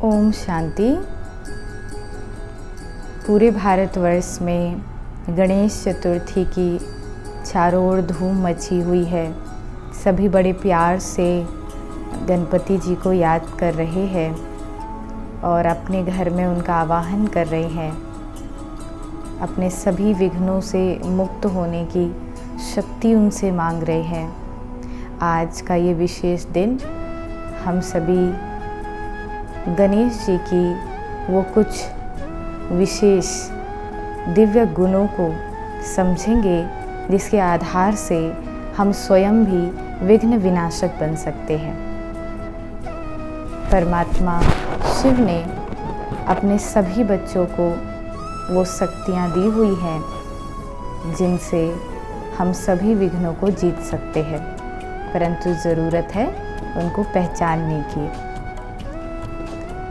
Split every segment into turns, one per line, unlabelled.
ओम शांति। पूरे भारतवर्ष में गणेश चतुर्थी की चारों ओर धूम मची हुई है। सभी बड़े प्यार से गणपति जी को याद कर रहे हैं और अपने घर में उनका आवाहन कर रहे हैं। अपने सभी विघ्नों से मुक्त होने की शक्ति उनसे मांग रहे हैं। आज का ये विशेष दिन हम सभी गणेश जी की वो कुछ विशेष दिव्य गुणों को समझेंगे, जिसके आधार से हम स्वयं भी विघ्न विनाशक बन सकते हैं। परमात्मा शिव ने अपने सभी बच्चों को वो शक्तियाँ दी हुई हैं जिनसे हम सभी विघ्नों को जीत सकते हैं, परंतु ज़रूरत है उनको पहचानने की।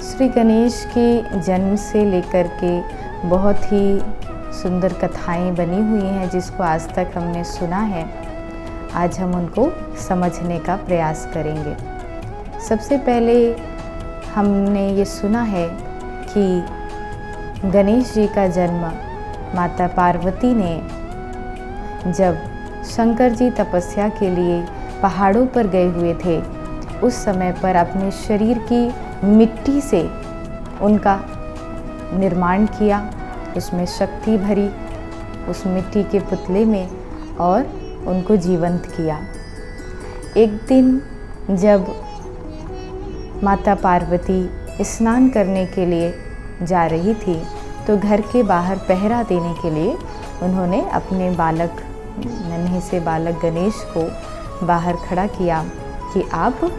श्री गणेश के जन्म से लेकर के बहुत ही सुंदर कथाएं बनी हुई हैं जिसको आज तक हमने सुना है। आज हम उनको समझने का प्रयास करेंगे। सबसे पहले हमने ये सुना है कि गणेश जी का जन्म माता पार्वती ने जब शंकर जी तपस्या के लिए पहाड़ों पर गए हुए थे, उस समय पर अपने शरीर की मिट्टी से उनका निर्माण किया, उसमें शक्ति भरी उस मिट्टी के पुतले में और उनको जीवंत किया। एक दिन जब माता पार्वती स्नान करने के लिए जा रही थी, तो घर के बाहर पहरा देने के लिए उन्होंने अपने बालक, नन्हे से बालक गणेश को बाहर खड़ा किया कि आप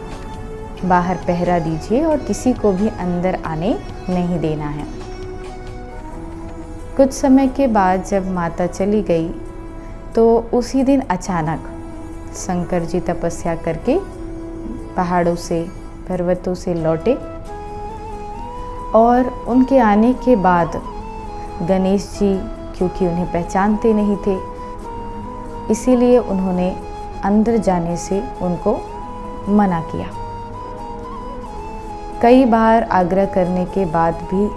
बाहर पहरा दीजिए और किसी को भी अंदर आने नहीं देना है। कुछ समय के बाद जब माता चली गई तो उसी दिन अचानक शंकर जी तपस्या करके पहाड़ों से, पर्वतों से लौटे और उनके आने के बाद गणेश जी, क्योंकि उन्हें पहचानते नहीं थे, इसीलिए उन्होंने अंदर जाने से उनको मना किया। कई बार आग्रह करने के बाद भी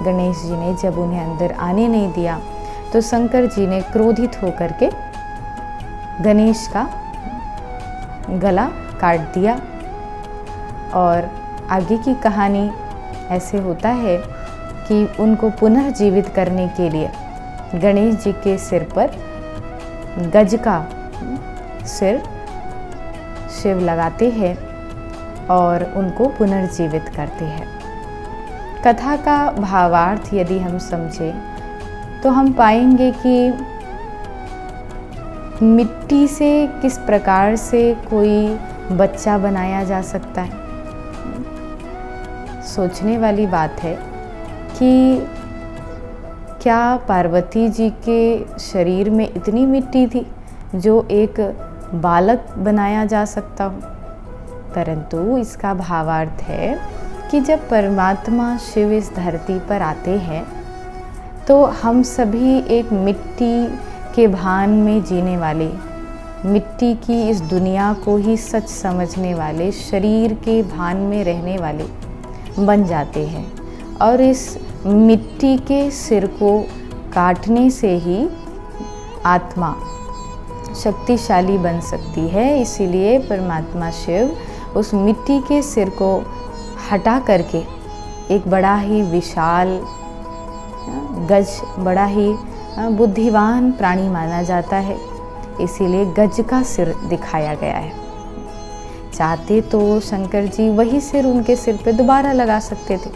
गणेश जी ने जब उन्हें अंदर आने नहीं दिया, तो शंकर जी ने क्रोधित होकर के गणेश का गला काट दिया। और आगे की कहानी ऐसे होता है कि उनको पुनर्जीवित करने के लिए गणेश जी के सिर पर गज का सिर शिव लगाते हैं और उनको पुनर्जीवित करते हैं। कथा का भावार्थ यदि हम समझें तो हम पाएंगे कि मिट्टी से किस प्रकार से कोई बच्चा बनाया जा सकता है। सोचने वाली बात है कि क्या पार्वती जी के शरीर में इतनी मिट्टी थी जो एक बालक बनाया जा सकता हो। परंतु इसका भावार्थ है कि जब परमात्मा शिव इस धरती पर आते हैं तो हम सभी एक मिट्टी के भान में जीने वाले, मिट्टी की इस दुनिया को ही सच समझने वाले, शरीर के भान में रहने वाले बन जाते हैं। और इस मिट्टी के सिर को काटने से ही आत्मा शक्तिशाली बन सकती है। इसीलिए परमात्मा शिव उस मिट्टी के सिर को हटा करके एक बड़ा ही विशाल गज, बड़ा ही बुद्धिमान प्राणी माना जाता है, इसीलिए गज का सिर दिखाया गया है। चाहते तो शंकर जी वही सिर उनके सिर पे दोबारा लगा सकते थे,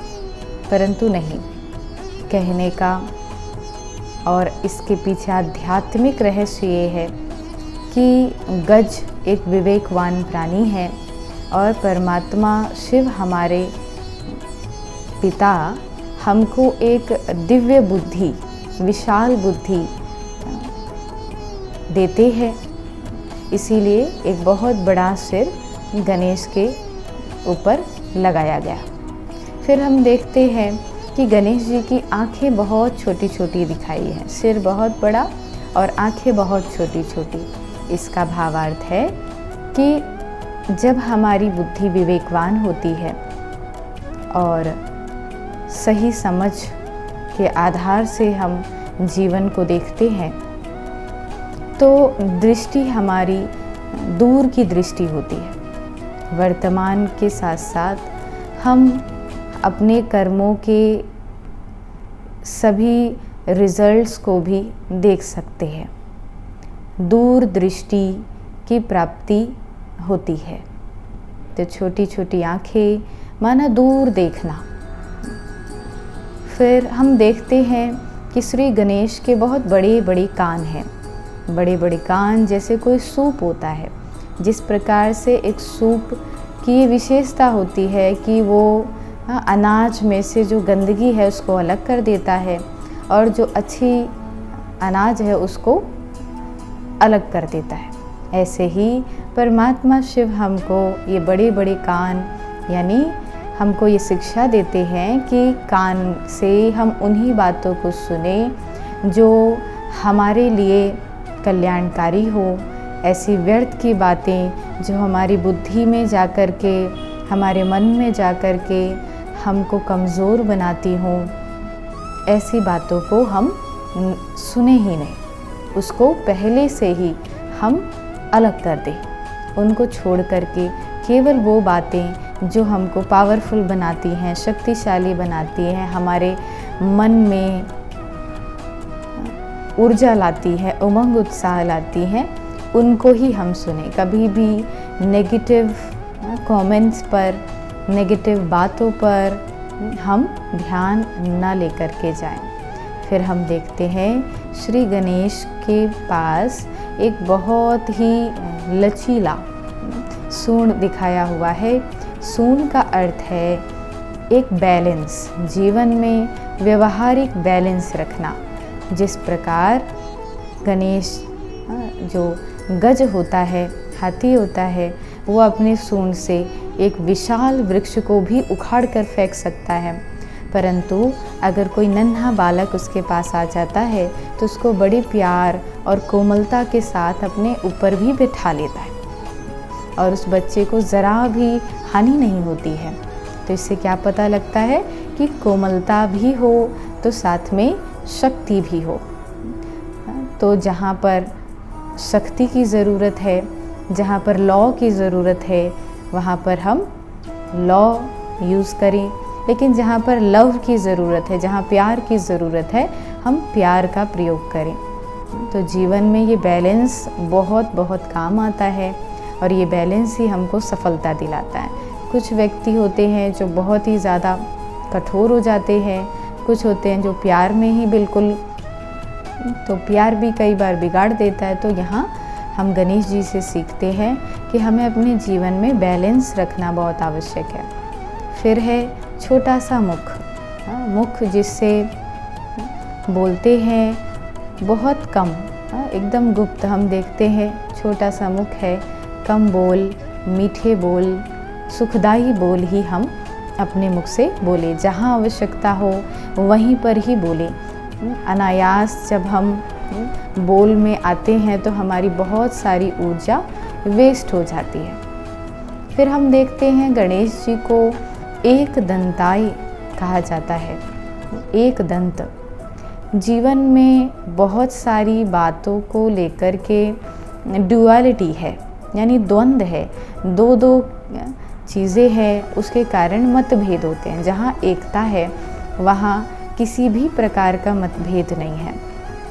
परंतु नहीं। कहने का और इसके पीछे आध्यात्मिक रहस्य ये है कि गज एक विवेकवान प्राणी है और परमात्मा शिव हमारे पिता हमको एक दिव्य बुद्धि, विशाल बुद्धि देते हैं। इसीलिए एक बहुत बड़ा सिर गणेश के ऊपर लगाया गया। फिर हम देखते हैं कि गणेश जी की आंखें बहुत छोटी छोटी दिखाई हैं, सिर बहुत बड़ा और आंखें बहुत छोटी छोटी। इसका भावार्थ है कि जब हमारी बुद्धि विवेकवान होती है और सही समझ के आधार से हम जीवन को देखते हैं तो दृष्टि हमारी दूर की दृष्टि होती है। वर्तमान के साथ साथ हम अपने कर्मों के सभी रिजल्ट्स को भी देख सकते हैं। दूर दृष्टि की प्राप्ति होती है। तो छोटी छोटी आँखें माना दूर देखना। फिर हम देखते हैं कि श्री गणेश के बहुत बड़े बड़े कान हैं। बड़े बड़े कान जैसे कोई सूप होता है। जिस प्रकार से एक सूप की ये विशेषता होती है कि वो अनाज में से जो गंदगी है उसको अलग कर देता है और जो अच्छी अनाज है उसको अलग कर देता है। ऐसे ही परमात्मा शिव हमको ये बड़े बड़े कान यानी हमको ये शिक्षा देते हैं कि कान से हम उन्हीं बातों को सुने जो हमारे लिए कल्याणकारी हो। ऐसी व्यर्थ की बातें जो हमारी बुद्धि में जाकर के हमारे मन में जाकर के हमको कमज़ोर बनाती हों, ऐसी बातों को हम सुने ही नहीं। उसको पहले से ही हम अलग कर दें। उनको छोड़ करके केवल वो बातें जो हमको पावरफुल बनाती हैं, शक्तिशाली बनाती हैं, हमारे मन में ऊर्जा लाती है, उमंग उत्साह लाती हैं, उनको ही हम सुने। कभी भी नेगेटिव कमेंट्स पर, नेगेटिव बातों पर हम ध्यान न लेकर के जाएं। फिर हम देखते हैं श्री गणेश के पास एक बहुत ही लचीला सूंड दिखाया हुआ है। सूंड का अर्थ है एक बैलेंस, जीवन में व्यवहारिक बैलेंस रखना। जिस प्रकार गणेश जो गज होता है, हाथी होता है, वो अपने सूंड से एक विशाल वृक्ष को भी उखाड़ कर फेंक सकता है, परंतु अगर कोई नन्हा बालक उसके पास आ जाता है तो उसको बड़े प्यार और कोमलता के साथ अपने ऊपर भी बिठा लेता है और उस बच्चे को ज़रा भी हानि नहीं होती है। तो इससे क्या पता लगता है कि कोमलता भी हो तो साथ में शक्ति भी हो। तो जहाँ पर शक्ति की ज़रूरत है, जहाँ पर लॉ की ज़रूरत है, वहाँ पर हम लॉ यूज़ करें, लेकिन जहाँ पर लव की ज़रूरत है, जहाँ प्यार की ज़रूरत है, हम प्यार का प्रयोग करें। तो जीवन में ये बैलेंस बहुत बहुत काम आता है और ये बैलेंस ही हमको सफलता दिलाता है। कुछ व्यक्ति होते हैं जो बहुत ही ज़्यादा कठोर हो जाते हैं, कुछ होते हैं जो प्यार में ही बिल्कुल, तो प्यार भी कई बार बिगाड़ देता है। तो यहाँ हम गणेश जी से सीखते हैं कि हमें अपने जीवन में बैलेंस रखना बहुत आवश्यक है। फिर है छोटा सा मुख, मुख जिससे बोलते हैं बहुत कम, एकदम गुप्त। हम देखते हैं छोटा सा मुख है, कम बोल, मीठे बोल, सुखदायी बोल ही हम अपने मुख से बोले। जहाँ आवश्यकता हो वहीं पर ही बोले। अनायास जब हम बोल में आते हैं तो हमारी बहुत सारी ऊर्जा वेस्ट हो जाती है। फिर हम देखते हैं गणेश जी को एक दंताय कहा जाता है। एक दंत जीवन में बहुत सारी बातों को लेकर के ड्युअलिटी है, यानी द्वंद्व है, दो दो चीज़ें हैं, उसके कारण मतभेद होते हैं। जहाँ एकता है वहाँ किसी भी प्रकार का मतभेद नहीं है।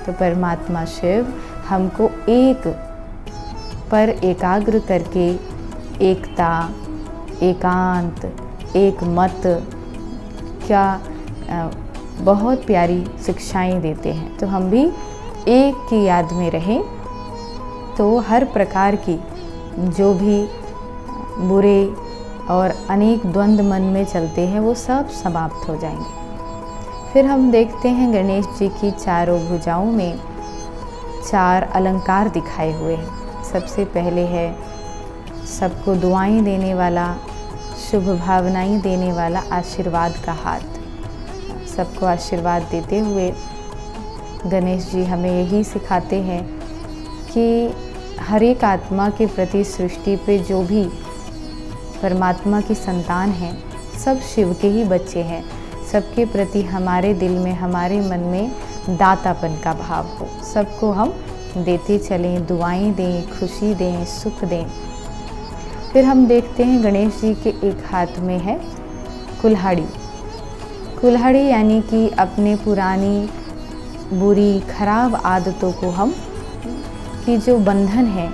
तो परमात्मा शिव हमको एक पर एकाग्र करके एकता, एकांत, एक मत क्या बहुत प्यारी शिक्षाएं देते हैं। तो हम भी एक की याद में रहें तो हर प्रकार की जो भी बुरे और अनेक द्वंद्व मन में चलते हैं वो सब समाप्त हो जाएंगे। फिर हम देखते हैं गणेश जी की चारों भुजाओं में 4 अलंकार दिखाए हुए हैं। सबसे पहले है सबको दुआएं देने वाला, शुभ भावनाएं देने वाला आशीर्वाद का हाथ। सबको आशीर्वाद देते हुए गणेश जी हमें यही सिखाते हैं कि हर एक आत्मा के प्रति सृष्टि पे जो भी परमात्मा की संतान हैं सब शिव के ही बच्चे हैं। सबके प्रति हमारे दिल में, हमारे मन में दातापन का भाव हो। सबको हम देते चलें, दुआएं दें, खुशी दें, सुख दें। फिर हम देखते हैं गणेश जी के एक हाथ में है कुल्हाड़ी। कुल्हाड़ी यानी कि अपने पुरानी बुरी खराब आदतों को हम की जो बंधन है,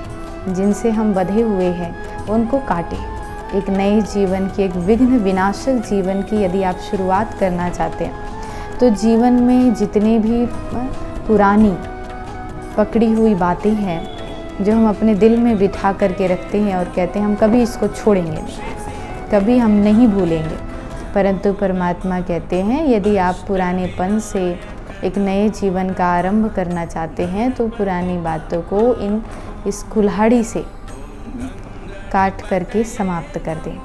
जिनसे हम बंधे हुए हैं, उनको काटें। एक नए जीवन की, एक विघ्न विनाशक जीवन की यदि आप शुरुआत करना चाहते हैं तो जीवन में जितने भी पुरानी पकड़ी हुई बातें हैं जो हम अपने दिल में बिठा करके रखते हैं और कहते हैं हम कभी इसको छोड़ेंगे नहीं, कभी हम नहीं भूलेंगे, परंतु परमात्मा कहते हैं यदि आप पुरानेपन से एक नए जीवन का आरंभ करना चाहते हैं तो पुरानी बातों को इस कुल्हाड़ी से काट करके समाप्त कर दें।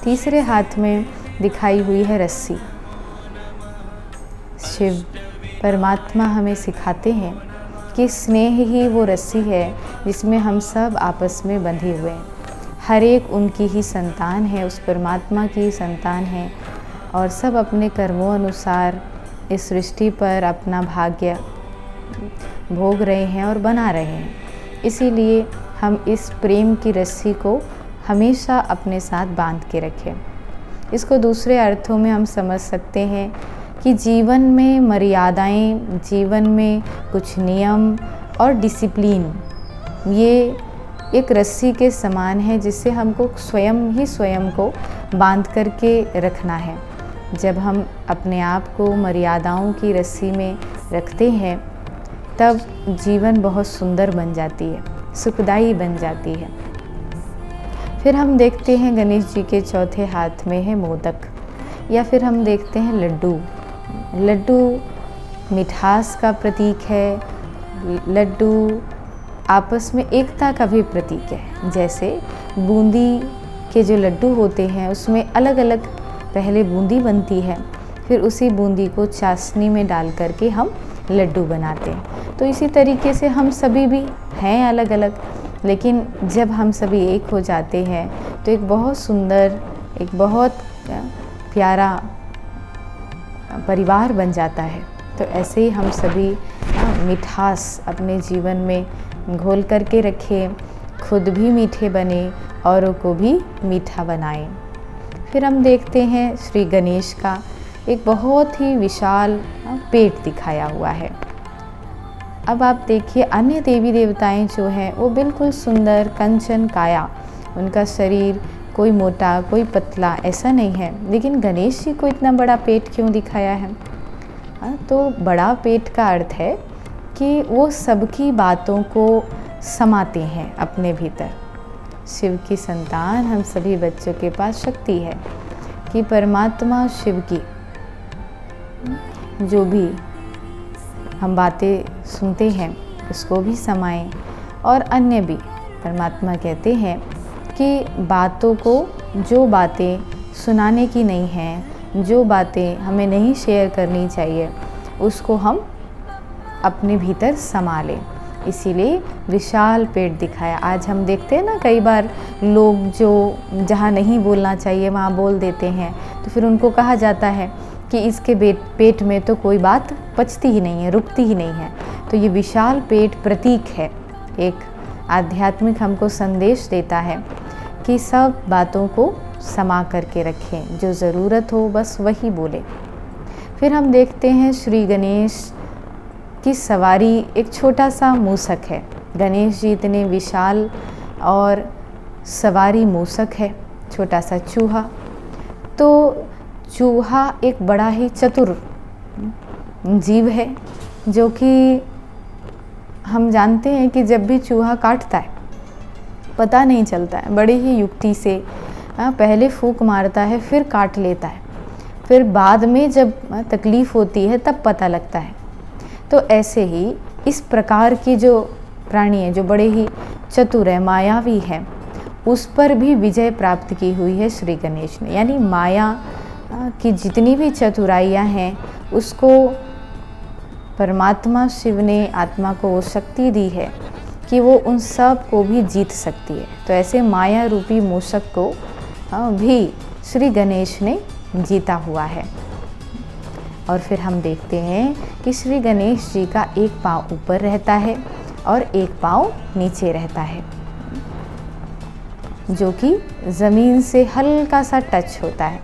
तीसरे हाथ में दिखाई हुई है रस्सी। शिव परमात्मा हमें सिखाते हैं कि स्नेह ही वो रस्सी है जिसमें हम सब आपस में बंधे हुए हैं। हर एक उनकी ही संतान है, उस परमात्मा की ही संतान है और सब अपने कर्मों अनुसार इस सृष्टि पर अपना भाग्य भोग रहे हैं और बना रहे हैं। इसीलिए हम इस प्रेम की रस्सी को हमेशा अपने साथ बांध के रखें। इसको दूसरे अर्थों में हम समझ सकते हैं कि जीवन में मर्यादाएं, जीवन में कुछ नियम और डिसिप्लिन, ये एक रस्सी के समान है जिससे हमको स्वयं को बांध करके रखना है। जब हम अपने आप को मर्यादाओं की रस्सी में रखते हैं तब जीवन बहुत सुंदर बन जाती है, सुखदायी बन जाती है। फिर हम देखते हैं गणेश जी के चौथे हाथ में है मोदक, या फिर हम देखते हैं लड्डू। लड्डू मिठास का प्रतीक है, लड्डू आपस में एकता का भी प्रतीक है। जैसे बूंदी के जो लड्डू होते हैं उसमें अलग अलग पहले बूंदी बनती है, फिर उसी बूंदी को चाशनी में डाल करके हम लड्डू बनाते हैं। तो इसी तरीके से हम सभी भी हैं अलग अलग, लेकिन जब हम सभी एक हो जाते हैं तो एक बहुत सुंदर, एक बहुत प्यारा परिवार बन जाता है। तो ऐसे ही हम सभी मिठास अपने जीवन में घोल करके रखें, खुद भी मीठे बने, औरों को भी मीठा बनाएं। फिर हम देखते हैं श्री गणेश का एक बहुत ही विशाल पेट दिखाया हुआ है। अब आप देखिए अन्य देवी देवताएं जो हैं वो बिल्कुल सुंदर कंचन काया, उनका शरीर कोई मोटा कोई पतला ऐसा नहीं है, लेकिन गणेश जी को इतना बड़ा पेट क्यों दिखाया है? तो बड़ा पेट का अर्थ है कि वो सबकी बातों को समाते हैं अपने भीतर। शिव की संतान हम सभी बच्चों के पास शक्ति है कि परमात्मा शिव की जो भी हम बातें सुनते हैं उसको भी समाएं, और अन्य भी। परमात्मा कहते हैं कि बातों को, जो बातें सुनाने की नहीं हैं, जो बातें हमें नहीं शेयर करनी चाहिए, उसको हम अपने भीतर समा लें। इसीलिए विशाल पेट दिखाया। आज हम देखते हैं ना कई बार लोग जो जहाँ नहीं बोलना चाहिए वहाँ बोल देते हैं, तो फिर उनको कहा जाता है कि इसके पेट में तो कोई बात पचती ही नहीं है, रुकती ही नहीं है। तो ये विशाल पेट प्रतीक है, एक आध्यात्मिक हमको संदेश देता है कि सब बातों को समा करके रखें, जो ज़रूरत हो बस वही बोले। फिर हम देखते हैं श्री गणेश की सवारी एक छोटा सा मूसक है। गणेश जी इतने विशाल और सवारी मूसक है, छोटा सा चूहा। तो चूहा एक बड़ा ही चतुर जीव है, जो कि हम जानते हैं कि जब भी चूहा काटता है पता नहीं चलता है, बड़ी ही युक्ति से पहले फूंक मारता है, फिर काट लेता है, फिर बाद में जब तकलीफ़ होती है तब पता लगता है। तो ऐसे ही इस प्रकार की जो प्राणी है, जो बड़े ही चतुर है, मायावी है, उस पर भी विजय प्राप्त की हुई है श्री गणेश ने। यानी माया की जितनी भी चतुराइयाँ हैं उसको परमात्मा शिव ने आत्मा को वो शक्ति दी है कि वो उन सब को भी जीत सकती है। तो ऐसे माया रूपी मूषक को भी श्री गणेश ने जीता हुआ है। और फिर हम देखते हैं कि श्री गणेश जी का एक पाँव ऊपर रहता है और एक पाँव नीचे रहता है, जो कि ज़मीन से हल्का सा टच होता है।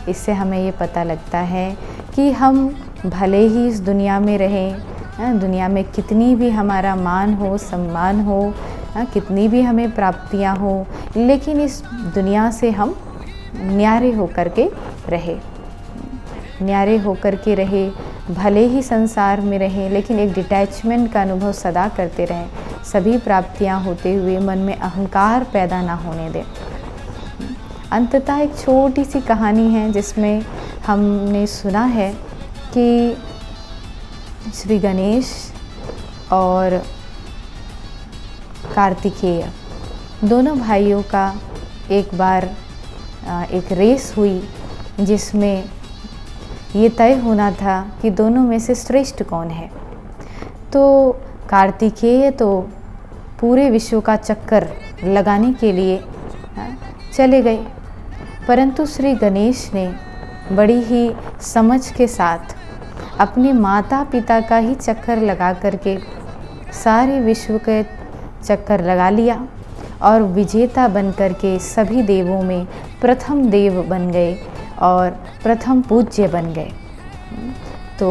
इससे हमें ये पता लगता है कि हम भले ही इस दुनिया में रहें, दुनिया में कितनी भी हमारा मान हो, सम्मान हो, कितनी भी हमें प्राप्तियां हो, लेकिन इस दुनिया से हम न्यारे होकर के रहे, भले ही संसार में रहें, लेकिन एक डिटैचमेंट का अनुभव सदा करते रहें। सभी प्राप्तियां होते हुए मन में अहंकार पैदा ना होने दें। अंततः एक छोटी सी कहानी है जिसमें हमने सुना है कि श्री गणेश और कार्तिकेय दोनों भाइयों का एक बार एक रेस हुई, जिसमें ये तय होना था कि दोनों में से श्रेष्ठ कौन है। तो कार्तिकेय तो पूरे विश्व का चक्कर लगाने के लिए चले गए, परंतु श्री गणेश ने बड़ी ही समझ के साथ अपने माता पिता का ही चक्कर लगा करके सारे विश्व के चक्कर लगा लिया और विजेता बन करके सभी देवों में प्रथम देव बन गए और प्रथम पूज्य बन गए। तो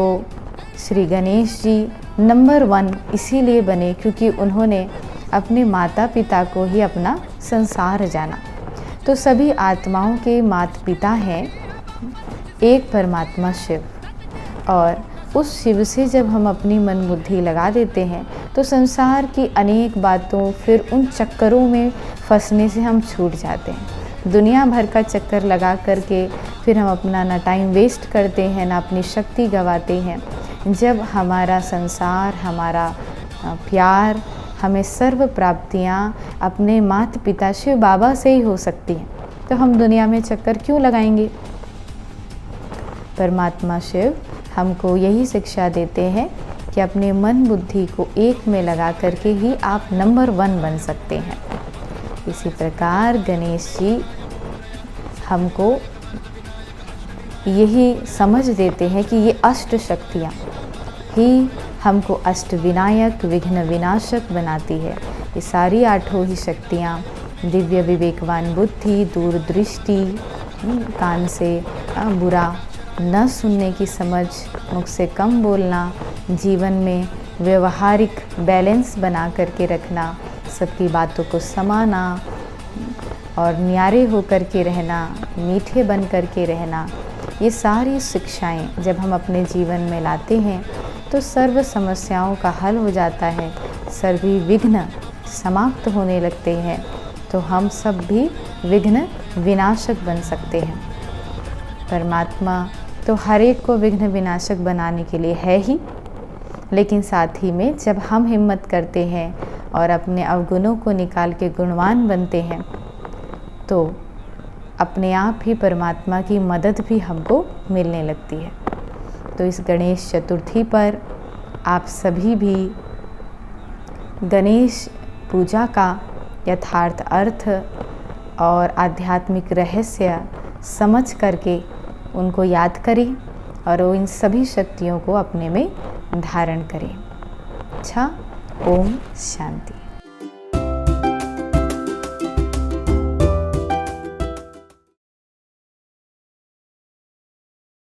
श्री गणेश जी नंबर 1 इसीलिए बने क्योंकि उन्होंने अपने माता पिता को ही अपना संसार जाना। तो सभी आत्माओं के माता पिता हैं एक परमात्मा शिव, और उस शिव से जब हम अपनी मन बुद्धि लगा देते हैं तो संसार की अनेक बातों, फिर उन चक्करों में फंसने से हम छूट जाते हैं। दुनिया भर का चक्कर लगा करके फिर हम अपना ना टाइम वेस्ट करते हैं, ना अपनी शक्ति गंवाते हैं। जब हमारा संसार, हमारा प्यार, हमें सर्व प्राप्तियाँ अपने माता पिता शिव बाबा से ही हो सकती हैं, तो हम दुनिया में चक्कर क्यों लगाएंगे। परमात्मा शिव हमको यही शिक्षा देते हैं कि अपने मन बुद्धि को एक में लगा करके ही आप नंबर 1 बन सकते हैं। इसी प्रकार गणेश जी हमको यही समझ देते हैं कि ये अष्ट शक्तियाँ ही हमको अष्ट विनायक, विघ्न विनाशक बनाती है। ये सारी 8 ही शक्तियाँ दिव्य विवेकवान बुद्धि, दूरदृष्टि, कान से बुरा न सुनने की समझ, मुख से कम बोलना, जीवन में व्यवहारिक बैलेंस बना करके रखना, सबकी बातों को समाना और न्यारे होकर के रहना, मीठे बन कर के रहना, ये सारी शिक्षाएं जब हम अपने जीवन में लाते हैं तो सर्व समस्याओं का हल हो जाता है, सभी विघ्न समाप्त होने लगते हैं, तो हम सब भी विघ्न विनाशक बन सकते हैं। परमात्मा तो हर एक को विघ्न विनाशक बनाने के लिए है ही, लेकिन साथ ही में जब हम हिम्मत करते हैं और अपने अवगुणों को निकाल के गुणवान बनते हैं तो अपने आप ही परमात्मा की मदद भी हमको मिलने लगती है। तो इस गणेश चतुर्थी पर आप सभी भी गणेश पूजा का यथार्थ अर्थ और आध्यात्मिक रहस्य समझ करके उनको याद करें और इन सभी शक्तियों को अपने में धारण करें। अच्छा, ओम शांति।